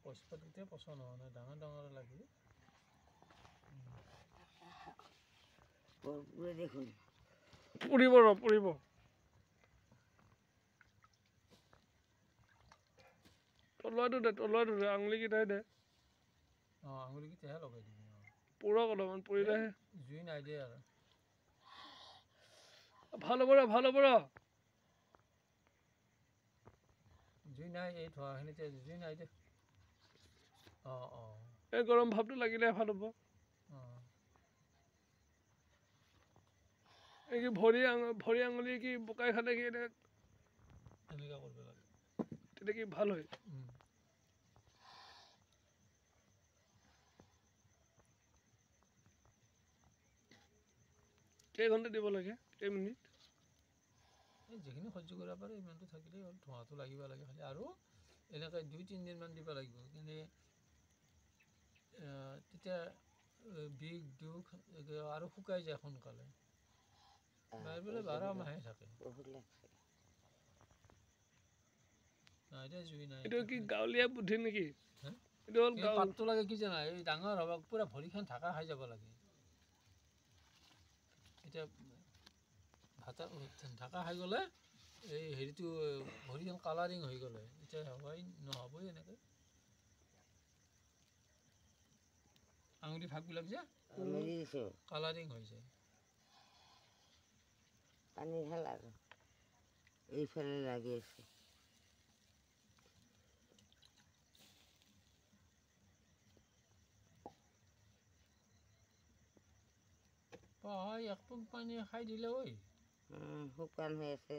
কচপাততে পচন্দ হোৱা নাই, ডাঙৰ ডাঙৰ লাগি দেখোন পুৰিব ৰ পুৰিব তলুৱাটো দে আঙুলিকেইটাই দে আঙুলিকেইটাহে লগাই দিবি পুৰক অলপমান পুৰিলেহে জুই নাই দিয়ে আৰু ভাল হ'ব ৰ জুই নাই এই ধোৱাখিনিতে জুই নাই দে এই গৰম ভাৱটো লাগিলে ভাল হ'ব এই কি ভৰি আঙুলি কি বোকাই খালে কি এনেকুৱা কৰিব লাগে তেতিয়া কি ভাল হয় কেইঘণ্টা দিব লাগে কেইমিনিট এই যিখিনি সহ্য কৰিব পাৰে ইমানটো থাকিলেই হ'ল ধোঁৱাটো লাগিব লাগে খালি আৰু এনেকৈ 2-3 দিনমান দিব লাগিব কিন্তু তেতিয়া বিষ দুখ আৰু শুকাই যায় সোনকালে বোলে 12 মাহে থাকে এতিয়া জুই নাই এইটো কি গাঁৱলীয়া বুদ্ধি নেকি এইটো হ'ল পাতটো লাগে কি জানা এই ডাঙৰ হ'ব পূৰা ভৰিখন ঢাকা খাই যাব লাগে এতিয়া ভাত ঢাকা খাই গ'লে এই হেৰিটো ভৰিখন কালাৰিং হৈ গ'লে এতিয়া হ'বই নহ'বই এনেকৈ আঙুলি ভাগবিলাক যে কালাৰিং হৈ যায় পানী ঢাল আৰু এইফালে লাগি আছে এক পোক পানী খাই দিলে ঐ শুকান হৈ আছে